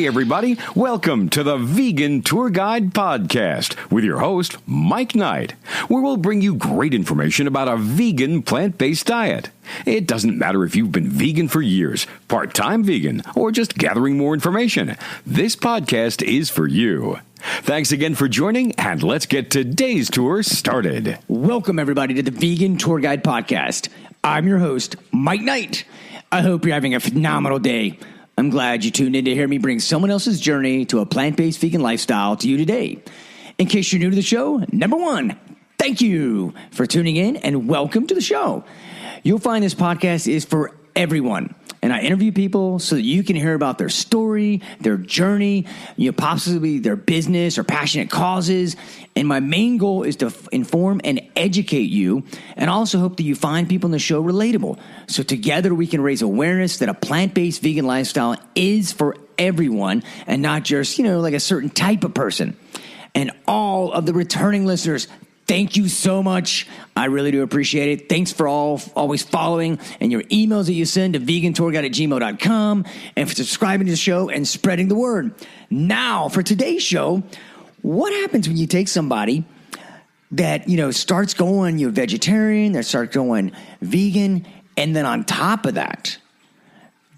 Hey, everybody. Welcome to the Vegan Tour Guide Podcast with your host, Mike Knight, where we'll bring you great information about a vegan plant-based diet. It doesn't matter if you've been vegan for years, part-time vegan, or just gathering more information. This podcast is for you. Thanks again for joining, and let's get today's tour started. Welcome, everybody, to the Vegan Tour Guide Podcast. I'm your host, Mike Knight. I hope you're having a phenomenal day. I'm glad you tuned in to hear me bring someone else's journey to a plant-based vegan lifestyle to you today. In case you're new to the show, number one, thank you for tuning in and welcome to the show. You'll find this podcast is for everyone. And I interview people so that you can hear about their story, their journey, possibly their business or passionate causes. And my main goal is to inform and educate you, and also hope that you find people in the show relatable. So together we can raise awareness that a plant-based vegan lifestyle is for everyone and not just, like a certain type of person. And all of the returning listeners, thank you so much. I really do appreciate it. Thanks for always following and your emails that you send to vegantourguide@gmail.com and for subscribing to the show and spreading the word. Now, for today's show, what happens when you take somebody that, starts going vegetarian, that starts going vegan, and then on top of that,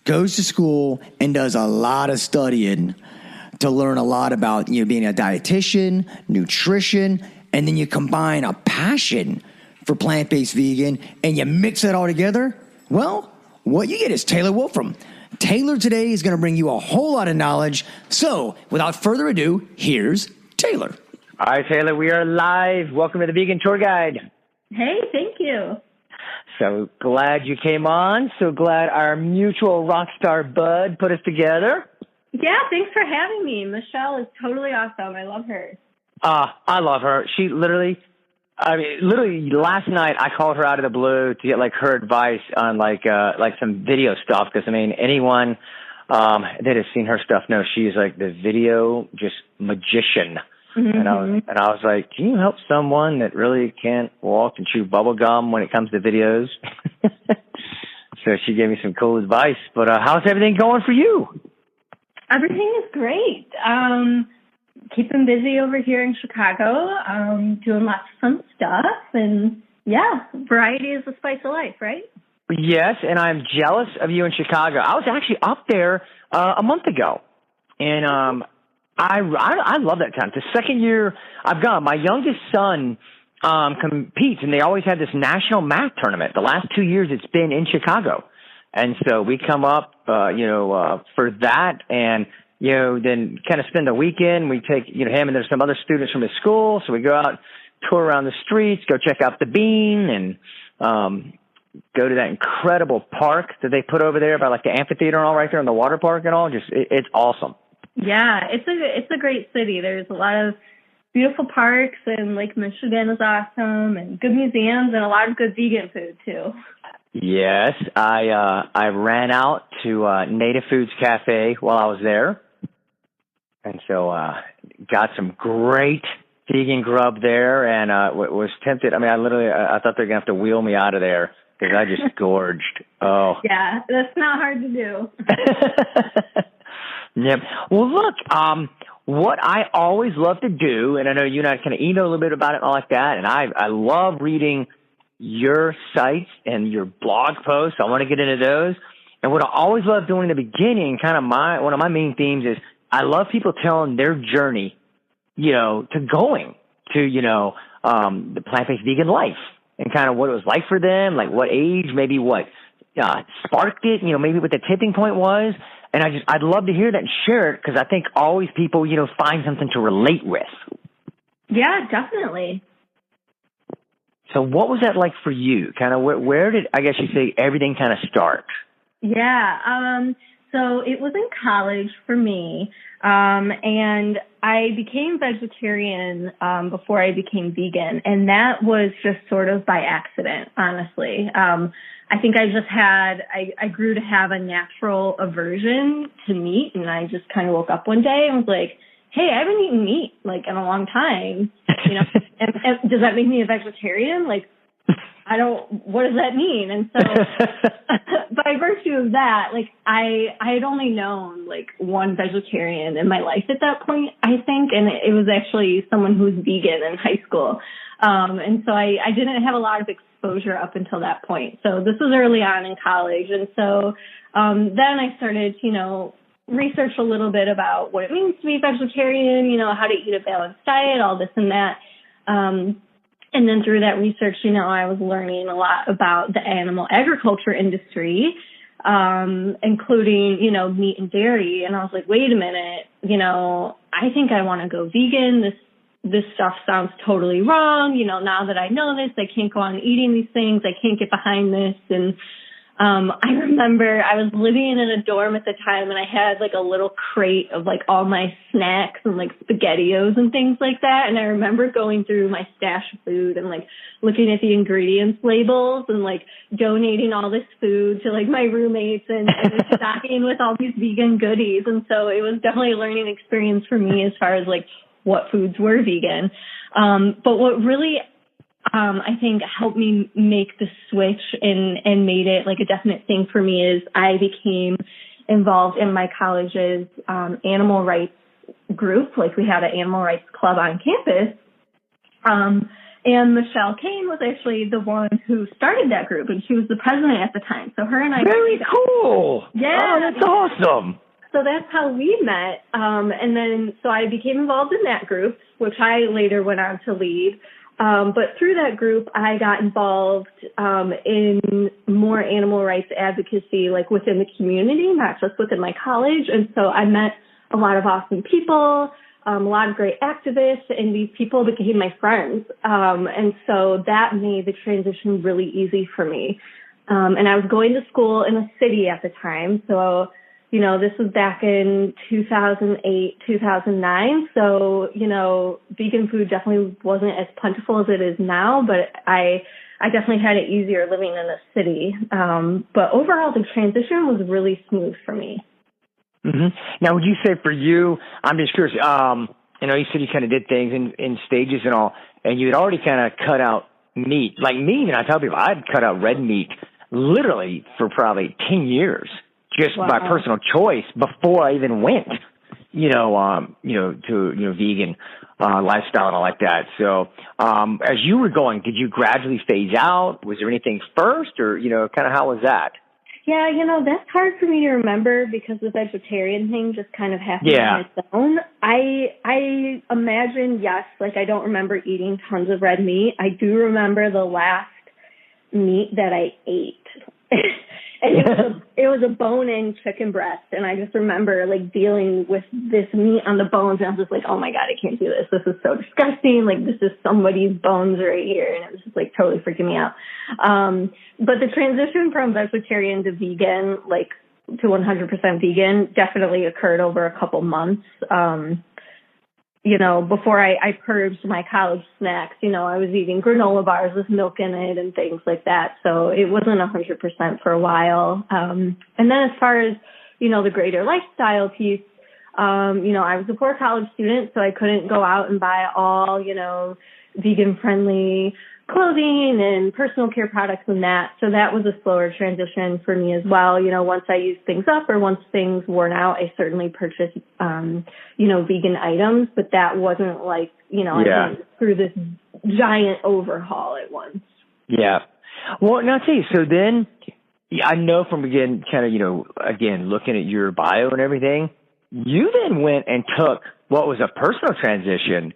goes to school and does a lot of studying to learn a lot about, being a dietitian, nutrition, and then you combine a passion for plant-based vegan and you mix it all together? Well, what you get is Taylor Wolfram. Taylor today is going to bring you a whole lot of knowledge. So, without further ado, here's Taylor. All right, Taylor, we are live. Welcome to the Vegan Tour Guide. Hey, thank you. So glad you came on. So glad our mutual rock star bud put us together. Yeah, thanks for having me. Michelle is totally awesome. I love her. I love her. She literally last night I called her out of the blue to get her advice on some video stuff. Cause anyone, that has seen her stuff knows she's the video just magician. Mm-hmm. And I was like, can you help someone that really can't walk and chew bubble gum when it comes to videos? So she gave me some cool advice, but, how's everything going for you? Everything is great. Keeping busy over here in Chicago, doing lots of fun stuff, and variety is the spice of life, right? Yes, and I'm jealous of you in Chicago. I was actually up there a month ago, and I love that town. It's the second year I've gone. My youngest son competes, and they always have this national math tournament. The last 2 years it's been in Chicago, and so we come up, for that, and then kind of spend the weekend. We take, him and there's some other students from his school. So we go out, tour around the streets, go check out the Bean, and go to that incredible park that they put over there by the amphitheater and all right there in the water park and all. It's awesome. Yeah, it's a great city. There's a lot of beautiful parks, and Lake Michigan is awesome, and good museums, and a lot of good vegan food too. Yes, I ran out to Native Foods Cafe while I was there. And so got some great vegan grub there, and was tempted. I thought they were going to have to wheel me out of there because I just gorged. Oh. Yeah, that's not hard to do. Yep. Well, look, what I always love to do, and I know you and I kind of email a little bit about it and all like that, and I love reading your sites and your blog posts. I want to get into those. And what I always love doing in the beginning, one of my main themes is I love people telling their journey, to going to, the plant-based vegan life and kind of what it was like for them, what age, maybe what sparked it, maybe what the tipping point was. And I'd love to hear that and share it because I think always people, find something to relate with. Yeah, definitely. So what was that like for you? Kind of where did, I guess you say, everything kind of start? Yeah. So it was in college for me. And I became vegetarian before I became vegan. And that was just sort of by accident, honestly. I think I grew to have a natural aversion to meat. And I just kind of woke up one day and was like, hey, I haven't eaten meat in a long time, and does that make me a vegetarian? what does that mean? And so by virtue of that, like I had only known like one vegetarian in my life at that point, I think. And it was actually someone who was vegan in high school. And so I didn't have a lot of exposure up until that point. So this was early on in college. And so, then I started, research a little bit about what it means to be vegetarian, how to eat a balanced diet, all this and that. And then through that research, I was learning a lot about the animal agriculture industry, including, meat and dairy. And I was like, wait a minute, I think I want to go vegan. This stuff sounds totally wrong. Now that I know this, I can't go on eating these things. I can't get behind this. And I remember I was living in a dorm at the time, and I had like a little crate of like all my snacks and like SpaghettiOs and things like that. And I remember going through my stash of food and like looking at the ingredients labels and like donating all this food to like my roommates and stocking with all these vegan goodies. And so it was definitely a learning experience for me as far as like what foods were vegan. But what really I think helped me make the switch and made it like a definite thing for me is I became involved in my college's animal rights group. Like we had an animal rights club on campus. And Michelle Kane was actually the one who started that group, and she was the president at the time. So her and I. Very cool. Yeah. Oh, that's awesome. So that's how we met. And then, so I became involved in that group, which I later went on to lead. But through that group, I got involved in more animal rights advocacy, like within the community, not just within my college. And so I met a lot of awesome people, a lot of great activists, and these people became my friends. And so that made the transition really easy for me. And I was going to school in a city at the time. So, this was back in 2008, 2009. So, vegan food definitely wasn't as plentiful as it is now, but I definitely had it easier living in a city. But overall, the transition was really smooth for me. Mm-hmm. Now, would you say for you, I'm just curious, you said you kind of did things in stages and all, and you had already kind of cut out meat. Like me, and I tell people, I'd cut out red meat literally for probably 10 years. Just by personal choice before I even went, to vegan lifestyle and all like that. So, as you were going, did you gradually phase out? Was there anything first, or kind of how was that? Yeah, that's hard for me to remember because the vegetarian thing just kind of happened on its own. I imagine, yes, like I don't remember eating tons of red meat. I do remember the last meat that I ate. And it was a bone-in chicken breast, and I just remember like dealing with this meat on the bones, and I was just like, oh my God, I can't do this. This is so disgusting. Like this is somebody's bones right here, and it was just like totally freaking me out. But the transition from vegetarian to vegan, like to 100% vegan, definitely occurred over a couple months. Before I purged my college snacks, I was eating granola bars with milk in it and things like that. So it wasn't 100% for a while. And then as far as, the greater lifestyle piece, I was a poor college student, so I couldn't go out and buy all, vegan friendly clothing and personal care products and that. So that was a slower transition for me as well. Once I used things up or once things worn out, I certainly purchased, vegan items, but that wasn't like, I went through this giant overhaul at once. Yeah. Well, now tell you, so then I know from again, kind of, again, looking at your bio and everything, you then went and took what was a personal transition.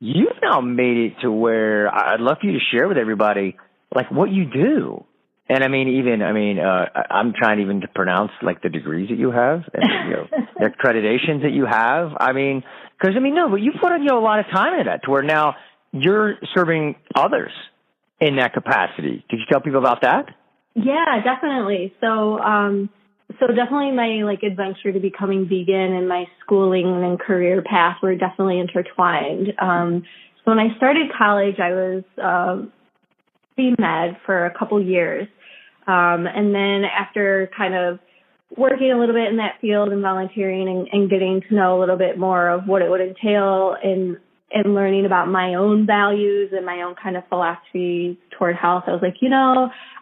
You've now made it to where I'd love for you to share with everybody, like, what you do. And I'm trying even to pronounce, like, the degrees that you have and, the accreditations that you have. But you put in, a lot of time into that to where now you're serving others in that capacity. Could you tell people about that? Yeah, definitely. So definitely my adventure to becoming vegan and my schooling and career path were definitely intertwined. So when I started college, I was pre-med for a couple years. And then after kind of working a little bit in that field and volunteering and getting to know a little bit more of what it would entail in and learning about my own values and my own kind of philosophy toward health, I was like,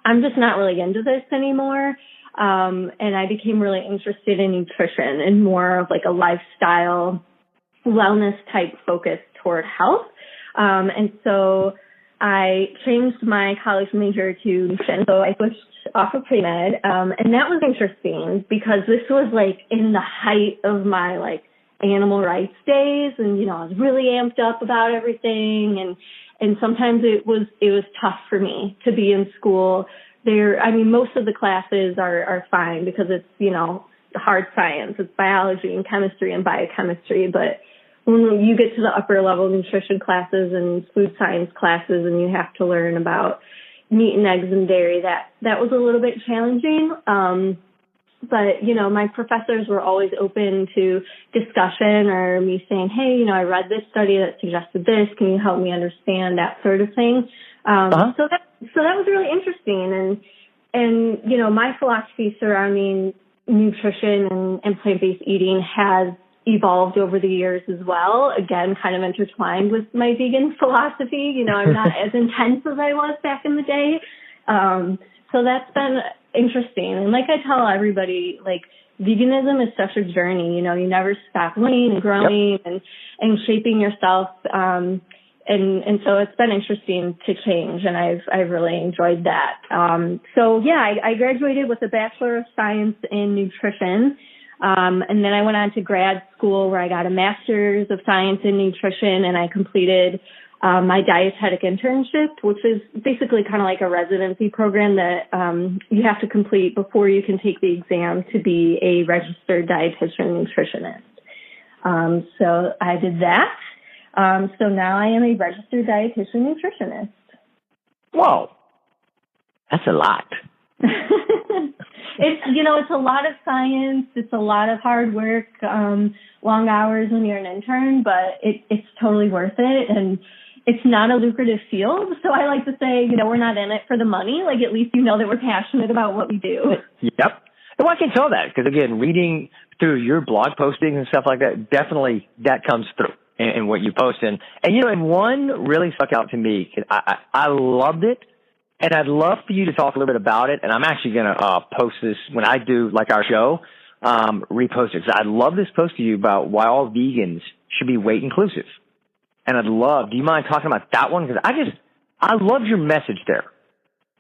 I'm just not really into this anymore. And I became really interested in nutrition and more of like a lifestyle wellness type focus toward health. And so I changed my college major to nutrition. So I switched off of pre-med. And that was interesting because this was like in the height of my like animal rights days. And, I was really amped up about everything. And sometimes it was tough for me to be in school there. I mean, most of the classes are fine because it's, hard science. It's biology and chemistry and biochemistry. But when you get to the upper level nutrition classes and food science classes and you have to learn about meat and eggs and dairy, that was a little bit challenging. But, my professors were always open to discussion or me saying, hey, I read this study that suggested this. Can you help me understand that sort of thing? So that was really interesting. And my philosophy surrounding nutrition and plant-based eating has evolved over the years as well. Again, kind of intertwined with my vegan philosophy. I'm not as intense as I was back in the day. So that's been interesting. And like I tell everybody, like veganism is such a journey. You never stop learning and growing and shaping yourself. And so it's been interesting to change, and I've really enjoyed that. I graduated with a Bachelor of Science in Nutrition. And then I went on to grad school where I got a Master's of Science in Nutrition, and I completed my dietetic internship, which is basically kind of like a residency program that you have to complete before you can take the exam to be a registered dietitian nutritionist. So I did that. So now I am a registered dietitian nutritionist. Whoa, that's a lot. It's a lot of science. It's a lot of hard work, long hours when you're an intern, but it's totally worth it. And it's not a lucrative field. So I like to say, we're not in it for the money. Like, at least that we're passionate about what we do. Yep. And I can tell that because, again, reading through your blog postings and stuff like that, definitely that comes through in what you post. And one really stuck out to me. I loved it. And I'd love for you to talk a little bit about it. And I'm actually going to post this when I do, like, our show, repost it. Because I love this post to you about why all vegans should be weight inclusive. And do you mind talking about that one? Because I loved your message there.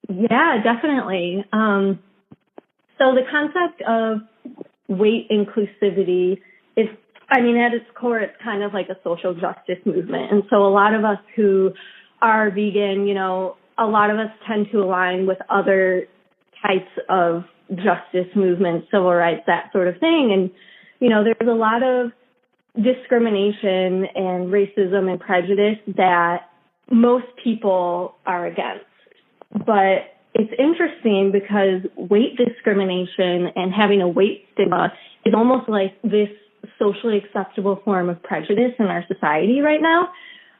Yeah, definitely. So the concept of weight inclusivity is, at its core, it's kind of like a social justice movement. And so a lot of us who are vegan, a lot of us tend to align with other types of justice movements, civil rights, that sort of thing. And, there's a lot of discrimination and racism and prejudice that most people are against. But it's interesting because weight discrimination and having a weight stigma is almost like this socially acceptable form of prejudice in our society right now.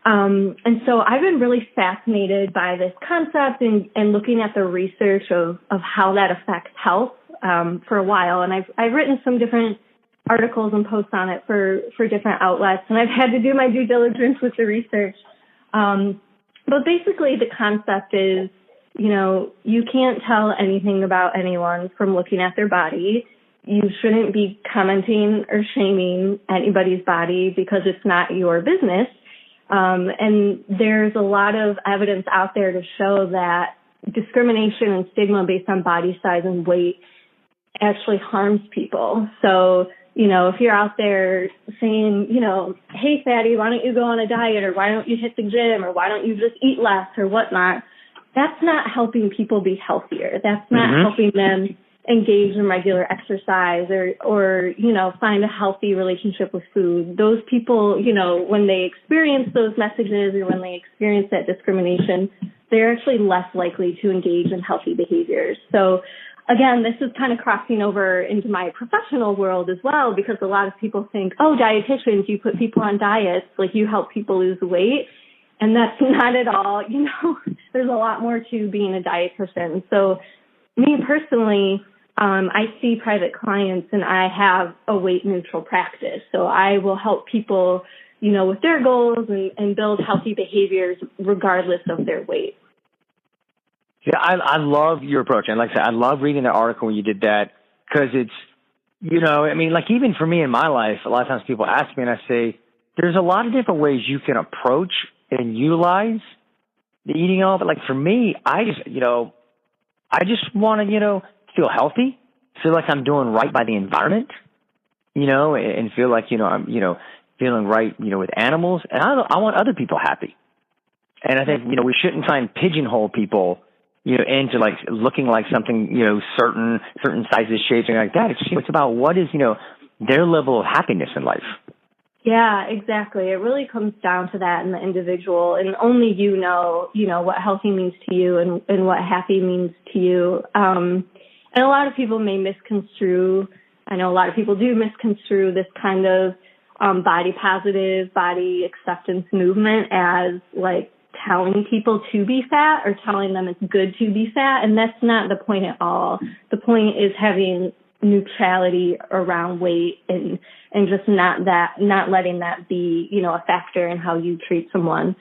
And so I've been really fascinated by this concept and looking at the research of how that affects health for a while. And I've written some different articles and posts on it for different outlets. And I've had to do my due diligence with the research. But basically the concept is, you can't tell anything about anyone from looking at their body. You shouldn't be commenting or shaming anybody's body because it's not your business. And there's a lot of evidence out there to show that discrimination and stigma based on body size and weight actually harms people. So, if you're out there saying, hey, fatty, why don't you go on a diet, or why don't you hit the gym, or why don't you just eat less or whatnot, that's not helping people be healthier. That's not helping them engage in regular exercise or find a healthy relationship with food. Those people, when they experience those messages or when they experience that discrimination, they're actually less likely to engage in healthy behaviors. So again, this is kind of crossing over into my professional world as well, because a lot of people think, oh, dietitians, you put people on diets, like you help people lose weight. And that's not at all. There's a lot more to being a dietitian. So me personally, I see private clients and I have a weight neutral practice. So I will help people with their goals and build healthy behaviors regardless of their weight. Yeah, I love your approach. And like I said, I love reading the article when you did that because it's, like even for me in my life, a lot of times people ask me and I say, there's a lot of different ways you can approach and utilize the eating all. But like for me, I just want to, feel healthy, feel like I'm doing right by the environment, and feel like, I'm, feeling right, with animals. And I want other people happy. And I think, we shouldn't try and pigeonhole people, into like looking like something, certain sizes, shapes, and like that. It's about what is, their level of happiness in life. Yeah, exactly. It really comes down to that in the individual, and only you know what healthy means to you and what happy means to you. And a lot of people may misconstrue. I know a lot of people do misconstrue this kind of body positive, body acceptance movement as like telling people to be fat or telling them it's good to be fat. And that's not the point at all. The point is having neutrality around weight and just not letting that be, a factor in how you treat someone.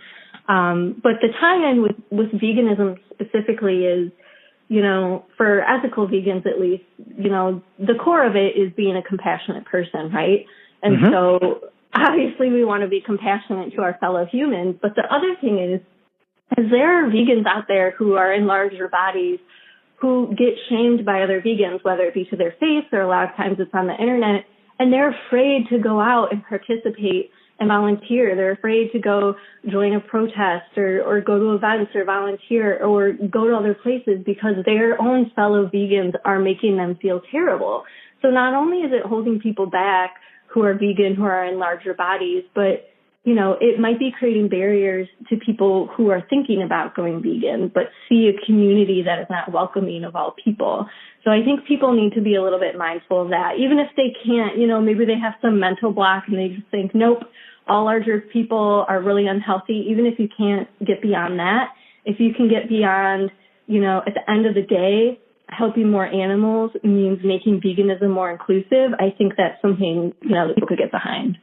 But the tie-in with veganism specifically is, for ethical vegans at least, the core of it is being a compassionate person, right? And so obviously we want to be compassionate to our fellow humans. But the other thing is there are vegans out there who are in larger bodies who get shamed by other vegans, whether it be to their face or a lot of times it's on the internet, and they're afraid to go out and participate and volunteer. They're afraid to go join a protest or go to events or volunteer or go to other places because their own fellow vegans are making them feel terrible. So not only is it holding people back who are vegan, who are in larger bodies, but it might be creating barriers to people who are thinking about going vegan, but see a community that is not welcoming of all people. So I think people need to be a little bit mindful of that. Even if they can't, maybe they have some mental block and they just think, nope, all larger people are really unhealthy. Even if you can't get beyond that, if you can get beyond, at the end of the day, helping more animals means making veganism more inclusive, I think that's something, that people could get behind.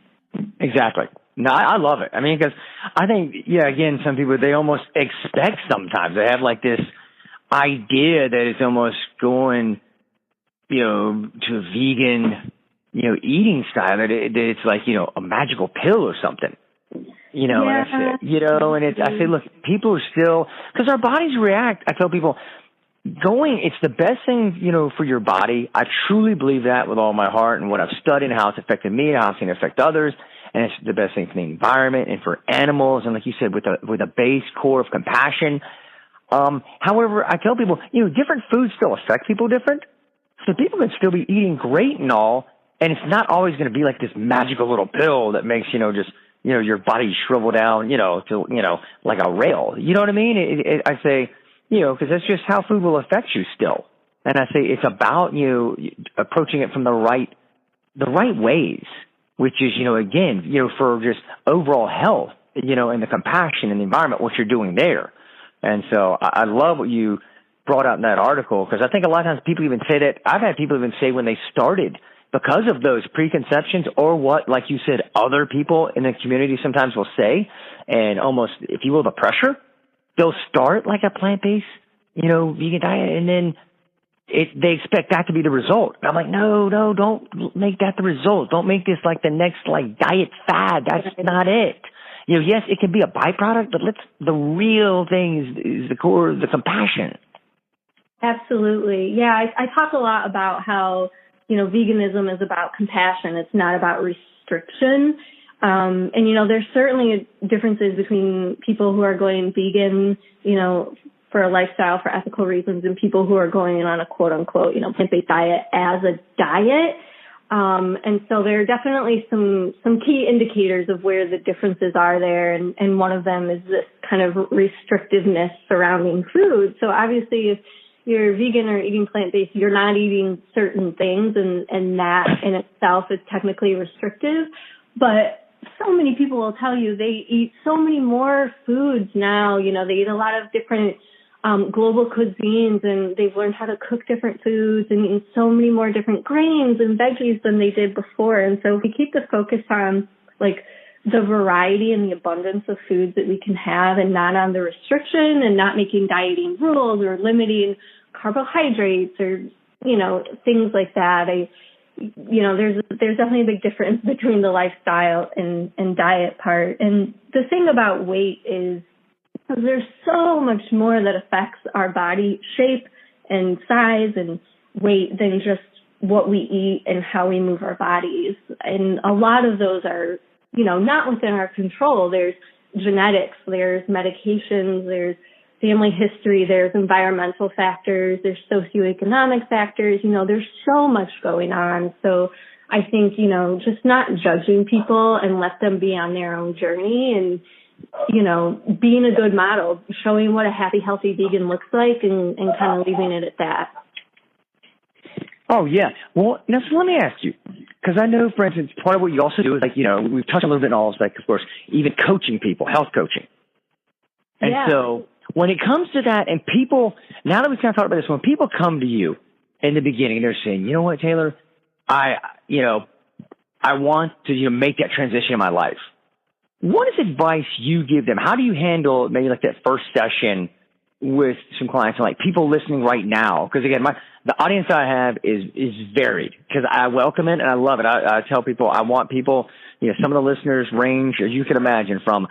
Exactly. No, I love it. I mean, because I think, again, some people, they almost expect sometimes. They have like this idea that it's almost going, to a vegan, eating style, that it's like, a magical pill or something, Yeah. and I say, look, people are still, because our bodies react. I tell people, it's the best thing, for your body. I truly believe that with all my heart and what I've studied and how it's affected me and how it's going to affect others. And it's the best thing for the environment and for animals. And like you said, with a base core of compassion. However, I tell people, different foods still affect people different. So people can still be eating great and all. And it's not always going to be like this magical little pill that makes, your body shrivel down, to, like a rail. You know what I mean? I say, because that's just how food will affect you still. And I say it's about approaching it from the right ways, which is, again, for just overall health, and the compassion and the environment, what you're doing there. And so I love what you brought out in that article, because I think a lot of times people even say that. I've had people even say when they started, because of those preconceptions or what, like you said, other people in the community sometimes will say, and almost, if you will, the pressure, they'll start like a plant-based, vegan diet, and then they expect that to be the result. And I'm like, no, don't make that the result. Don't make this like the next like diet fad. That's not it. Yes, it can be a byproduct, but the real thing is the core, the compassion. Absolutely. Yeah, I talk a lot about how, veganism is about compassion. It's not about restriction. And, there's certainly differences between people who are going vegan, for a lifestyle, for ethical reasons, and people who are going on a quote unquote, plant-based diet as a diet. And so there are definitely some key indicators of where the differences are there. And one of them is this kind of restrictiveness surrounding food. So obviously if you're vegan or eating plant-based, you're not eating certain things, and that in itself is technically restrictive. But so many people will tell you they eat so many more foods now. They eat a lot of different global cuisines, and they've learned how to cook different foods and eat so many more different grains and veggies than they did before. And so if we keep the focus on like the variety and the abundance of foods that we can have, and not on the restriction and not making dieting rules or limiting carbohydrates or, things like that. There's definitely a big difference between the lifestyle and diet part. And the thing about weight is there's so much more that affects our body shape and size and weight than just what we eat and how we move our bodies. And a lot of those are, not within our control. There's genetics, there's medications, there's family history, there's environmental factors, there's socioeconomic factors, there's so much going on. So I think, just not judging people and let them be on their own journey and, being a good model, showing what a happy, healthy vegan looks like and kind of leaving it at that. Oh, yeah. Well, so let me ask you, because I know, for instance, part of what you also do is we've touched a little bit on all of of course, even coaching people, health coaching. And so when it comes to that, and people, now that we've kind of talked about this, when people come to you in the beginning, they're saying, you know what, Taylor, I want to make that transition in my life. What is advice you give them? How do you handle maybe that first session with some clients and people listening right now? Because again, the audience I have is varied because I welcome it and I love it. I tell people I want people, some of the listeners range, as you can imagine, from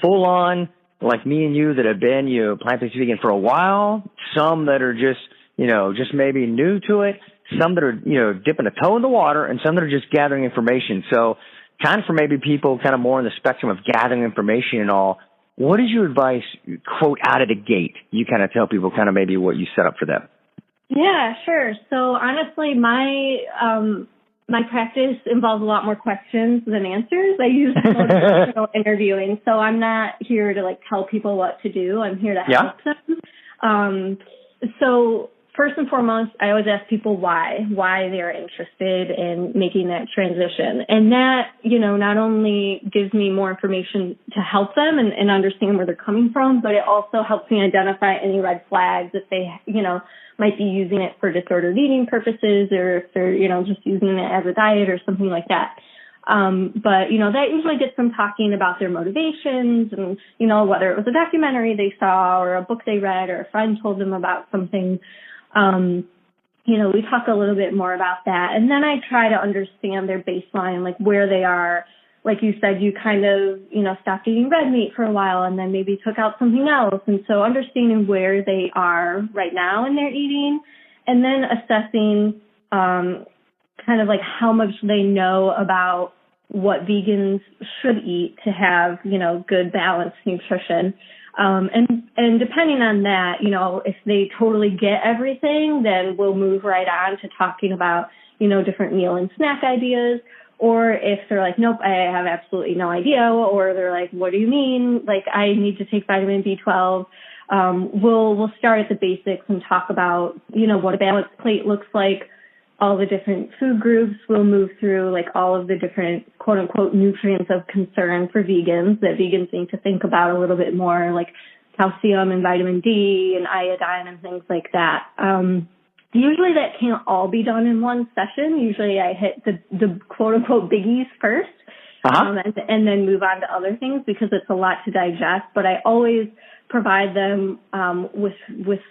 full on like me and you that have been, plant-based vegan for a while, some that are just maybe new to it, some that are, dipping a toe in the water, and some that are just gathering information. So kind of for maybe people kind of more on the spectrum of gathering information and all, what is your advice, quote, out of the gate? You kind of tell people kind of maybe what you set up for them. Yeah, sure. So honestly, my practice involves a lot more questions than answers. I use motivational interviewing, so I'm not here to tell people what to do. I'm here to help them. So first and foremost, I always ask people why they're interested in making that transition. And that, not only gives me more information to help them and understand where they're coming from, but it also helps me identify any red flags if they, might be using it for disordered eating purposes or if they're, just using it as a diet or something like that. But that usually gets them talking about their motivations and, whether it was a documentary they saw or a book they read or a friend told them about something. We talk a little bit more about that. And then I try to understand their baseline, where they are. Like you said, you kind of, stopped eating red meat for a while and then maybe took out something else. And so understanding where they are right now in their eating and then assessing, kind of how much they know about what vegans should eat to have, good balanced nutrition. And depending on that, if they totally get everything, then we'll move right on to talking about, different meal and snack ideas. Or if they're like, nope, I have absolutely no idea. Or they're like, what do you mean? I need to take vitamin B12. We'll start at the basics and talk about, what a balanced plate looks like, all the different food groups. We'll move through all of the different quote unquote nutrients of concern for vegans that vegans need to think about a little bit more, like calcium and vitamin D and iodine and things like that. Usually that can't all be done in one session. Usually I hit the quote unquote biggies first, and then move on to other things because it's a lot to digest. But I always provide them with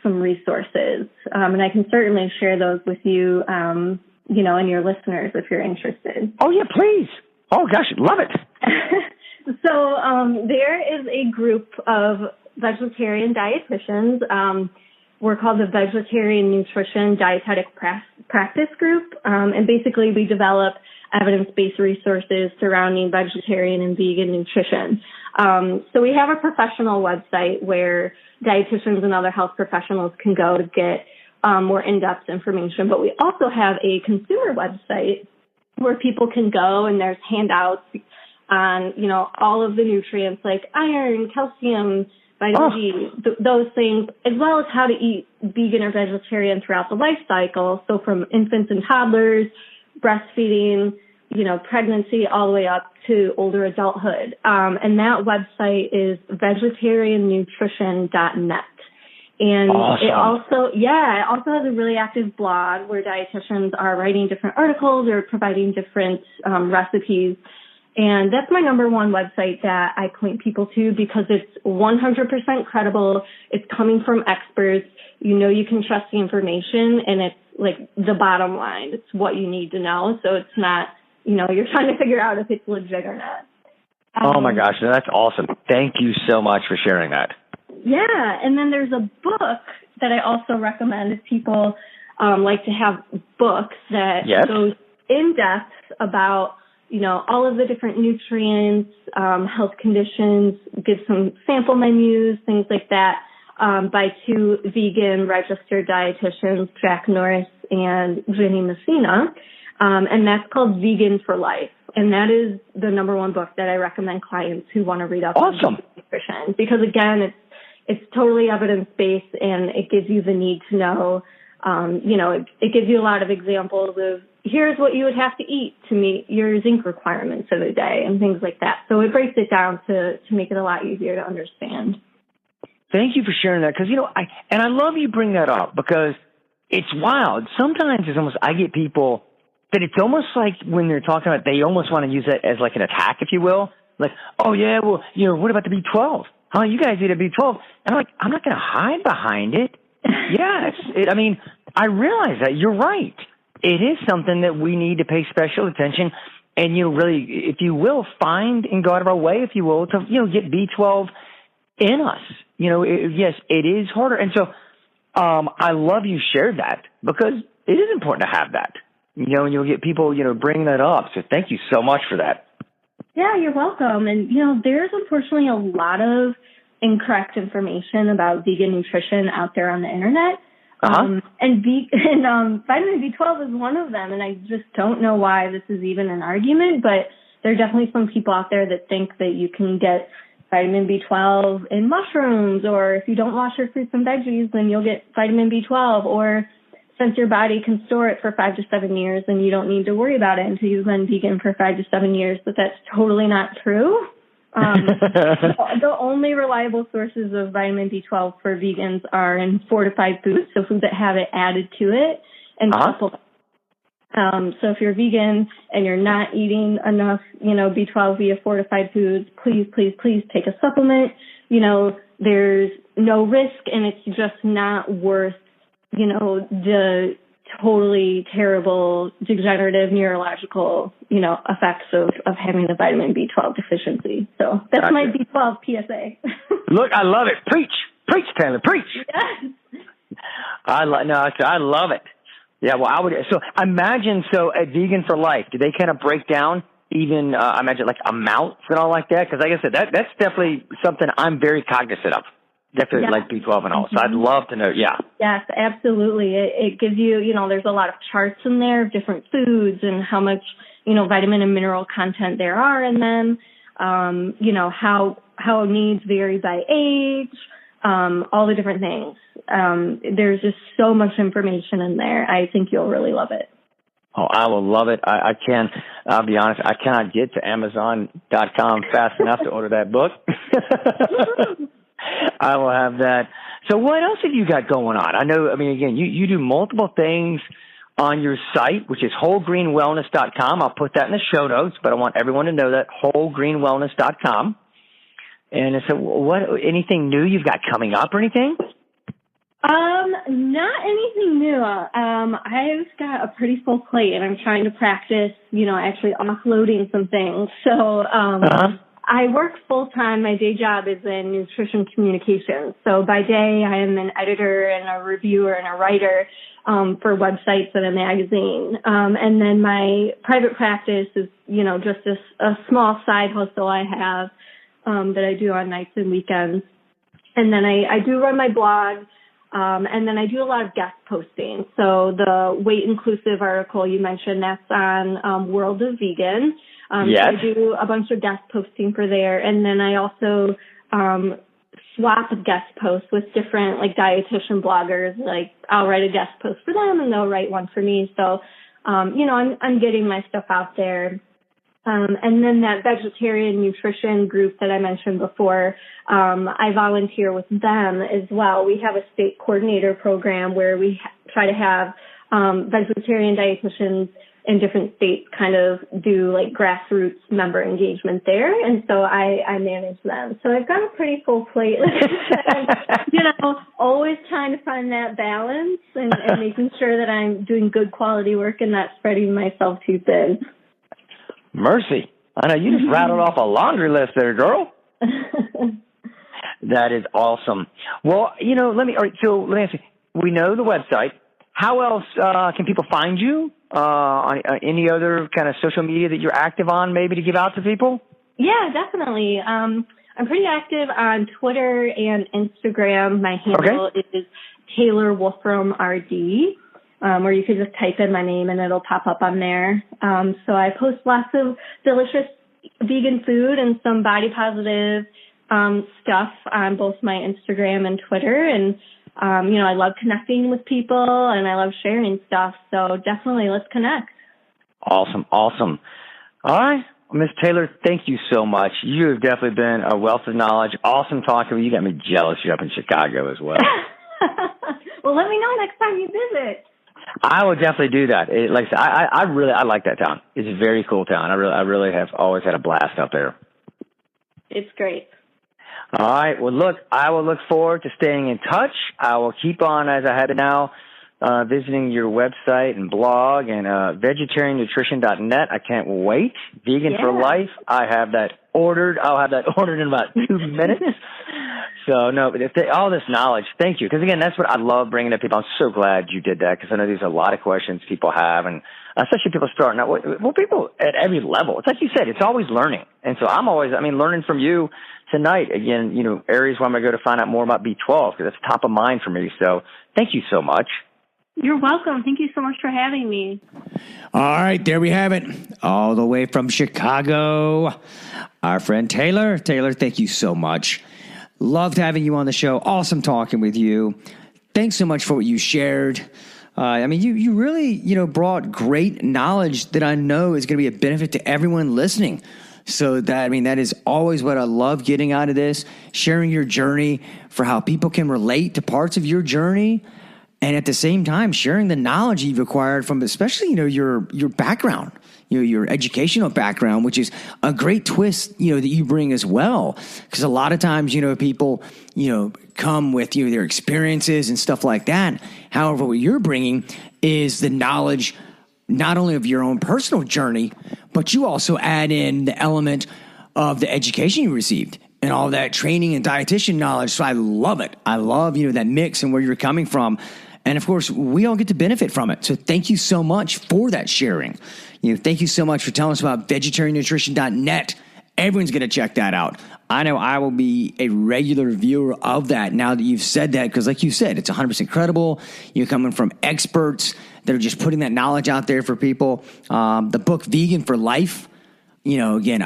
some resources, and I can certainly share those with you, and your listeners if you're interested. Oh yeah, please. Oh gosh, love it. So there is a group of vegetarian dietitians. We're called the Vegetarian Nutrition Dietetic Practice Group, and basically we develop evidence-based resources surrounding vegetarian and vegan nutrition. So we have a professional website where dietitians and other health professionals can go to get more in-depth information, but we also have a consumer website where people can go and there's handouts on, all of the nutrients like iron, calcium, vitamin D, those things, as well as how to eat vegan or vegetarian throughout the life cycle. So from infants and toddlers, breastfeeding, pregnancy, all the way up to older adulthood. And that website is vegetariannutrition.net. And awesome. it also has a really active blog where dietitians are writing different articles or providing different recipes. And that's my number one website that I point people to because it's 100% credible. It's coming from experts. You know you can trust the information, and it's like the bottom line. It's what you need to know. So it's not, you're trying to figure out if it's legit or not. Oh, my gosh. That's awesome. Thank you so much for sharing that. Yeah. And then there's a book that I also recommend if people like to have books that goes in depth about all of the different nutrients, health conditions, give some sample menus, things like that, by two vegan registered dietitians, Jack Norris and Ginny Messina. And that's called Vegan for Life. And that is the number one book that I recommend clients who want to read up on nutrition. Because again, it's totally evidence-based, and it gives you the need to know. It gives you a lot of examples of here's what you would have to eat to meet your zinc requirements of the day and things like that. So it breaks it down to make it a lot easier to understand. Thank you for sharing that, because, I love you bring that up because it's wild. Sometimes I get people that it's almost like when they're talking about, they almost want to use it as like an attack, if you will. Like, oh, yeah, well, what about the B12? Huh, you guys eat a B12. And I'm like, I'm not going to hide behind it. Yes. I realize that. You're right. It is something that we need to pay special attention and, really, if you will, find and go out of our way, if you will, to, get B12 in us. Yes, it is harder. And so I love you shared that because it is important to have that, and you'll get people, bring that up. So thank you so much for that. Yeah, you're welcome. And, there's unfortunately a lot of incorrect information about vegan nutrition out there on the internet. And vitamin B12 is one of them. And I just don't know why this is even an argument, but there are definitely some people out there that think that you can get vitamin B12 in mushrooms, or if you don't wash your fruits and veggies, then you'll get vitamin B12, or since your body can store it for 5 to 7 years, then you don't need to worry about it until you've been vegan for 5 to 7 years. But that's totally not true. The only reliable sources of vitamin B12 for vegans are in fortified foods, so foods that have it added to it, and supplements. So if you're vegan and you're not eating enough, B12 via fortified foods, please, please, please take a supplement. There's no risk, and it's just not worth, the totally terrible degenerative neurological, effects of having the vitamin B12 deficiency. So that's my B12 PSA. Look, I love it. Preach, Taylor, preach. Yes. I love it. Yeah, well, imagine at Vegan for Life, do they kind of break down even, I imagine, like amounts and all like that? Because like I said, that's definitely something I'm very cognizant of. Definitely like B12 and all. So I'd love to know, yeah. Yes, absolutely. It gives you, there's a lot of charts in there of different foods and how much, vitamin and mineral content there are in them, how needs vary by age, all the different things. There's just so much information in there. I think you'll really love it. Oh, I will love it. I'll be honest, I cannot get to Amazon.com fast enough to order that book. I will have that. So what else have you got going on? Again, you do multiple things on your site, which is wholegreenwellness.com. I'll put that in the show notes, but I want everyone to know that, wholegreenwellness.com. And so anything new you've got coming up or anything? Not anything new. I've got a pretty full plate, and I'm trying to practice, actually offloading some things. So, I work full-time. My day job is in nutrition communications. So by day, I am an editor and a reviewer and a writer for websites and a magazine. And then my private practice is, just a small side hustle I have that I do on nights and weekends. And then I do run my blog, and then I do a lot of guest posting. So the Weight Inclusive article you mentioned, that's on World of Vegan. Yes. So I do a bunch of guest posting for there. And then I also swap guest posts with different dietitian bloggers. Like I'll write a guest post for them and they'll write one for me. So, I'm getting my stuff out there. And then that vegetarian nutrition group that I mentioned before, I volunteer with them as well. We have a state coordinator program where we try to have vegetarian dietitians in different states kind of do like grassroots member engagement there. And so I manage them. So I've got a pretty full plate. Always trying to find that balance and making sure that I'm doing good quality work and not spreading myself too thin. Mercy. I know you just rattled off a laundry list there, girl. That is awesome. Well, let me ask you, we know the website. How else can people find you on any other kind of social media that you're active on, maybe to give out to people? Yeah, definitely. I'm pretty active on Twitter and Instagram. My handle is Taylor Wolfram RD, or you could just type in my name and it'll pop up on there. So I post lots of delicious vegan food and some body positive stuff on both my Instagram and Twitter. And, I love connecting with people and I love sharing stuff. So definitely let's connect. Awesome. All right. Ms. Taylor, thank you so much. You have definitely been a wealth of knowledge. Awesome talking with you. You got me jealous. You're up in Chicago as well. Well, let me know next time you visit. I will definitely do that. Like I said, I like that town. It's a very cool town. I really have always had a blast out there. It's great. All right. Well, look, I will look forward to staying in touch. I will keep on, as I have it now, visiting your website and blog and vegetariannutrition.net. I can't wait. Vegan for life. I have that ordered. I'll have that ordered in about 2 minutes. So, no, but all this knowledge, thank you. Because, again, that's what I love bringing to people. I'm so glad you did that because I know there's a lot of questions people have, and especially people starting out. Well, people at every level. It's like you said, it's always learning. And so I'm always, learning from you tonight. Again, areas where I'm going to go to find out more about B12 because that's top of mind for me. So thank you so much. You're welcome. Thank you so much for having me. All right, there we have it. All the way from Chicago, our friend Taylor. Taylor, thank you so much. Loved having you on the show. Awesome talking with you. Thanks so much for what you shared. You really, brought great knowledge that I know is going to be a benefit to everyone listening. So that is always what I love getting out of this, sharing your journey for how people can relate to parts of your journey. And at the same time, sharing the knowledge you've acquired from especially, your background, your educational background, which is a great twist, that you bring as well. Because a lot of times, people, come with, their experiences and stuff like that. However, what you're bringing is the knowledge not only of your own personal journey, but you also add in the element of the education you received and all that training and dietitian knowledge. So I love it. I love, that mix and where you're coming from. And of course, we all get to benefit from it. So thank you so much for that sharing. Thank you so much for telling us about vegetariannutrition.net. Everyone's going to check that out. I know I will be a regular viewer of that now that you've said that, because like you said, it's 100% credible. You're coming from experts that are just putting that knowledge out there for people. The book Vegan for Life, again,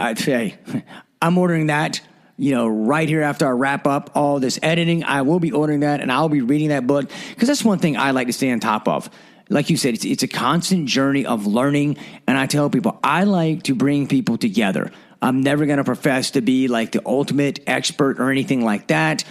I'm ordering that, right here after I wrap up all this editing. I will be ordering that and I'll be reading that book because that's one thing I like to stay on top of. Like you said, it's a constant journey of learning. And I tell people, I like to bring people together. I'm never going to profess to be like the ultimate expert or anything like that.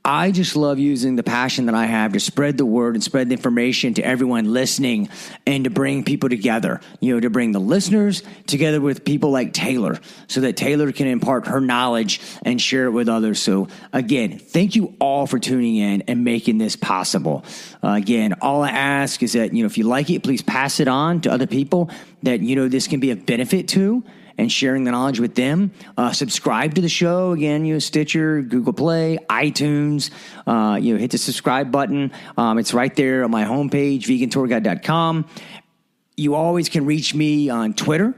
I just love using the passion that I have to spread the word and spread the information to everyone listening and to bring people together, to bring the listeners together with people like Taylor so that Taylor can impart her knowledge and share it with others. So again, thank you all for tuning in and making this possible. Again, all I ask is that, if you like it, please pass it on to other people that, this can be of benefit to, and sharing the knowledge with them. Subscribe to the show. Again, Stitcher, Google Play, iTunes. Hit the subscribe button. It's right there on my homepage, vegantourguide.com. You always can reach me on Twitter,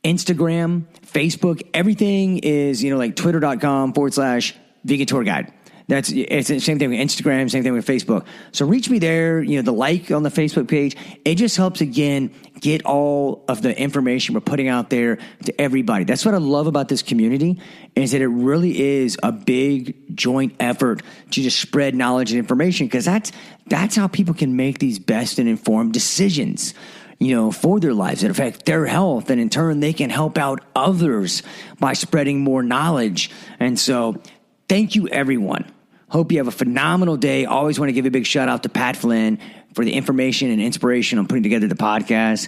Instagram, Facebook. Everything is, like twitter.com/vegantourguide. It's the same thing with Instagram, same thing with Facebook. So reach me there, the like on the Facebook page. It just helps, again, get all of the information we're putting out there to everybody. That's what I love about this community is that it really is a big joint effort to just spread knowledge and information because that's how people can make these best and informed decisions, for their lives that affect their health. And in turn, they can help out others by spreading more knowledge. And so thank you, everyone, Hope you have a phenomenal day. Always want to give a big shout out to Pat Flynn for the information and inspiration on putting together the podcast.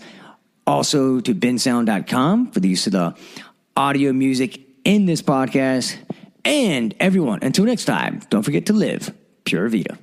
Also to bensound.com for the use of the audio music in this podcast. And everyone, until next time, don't forget to live Pura Vida.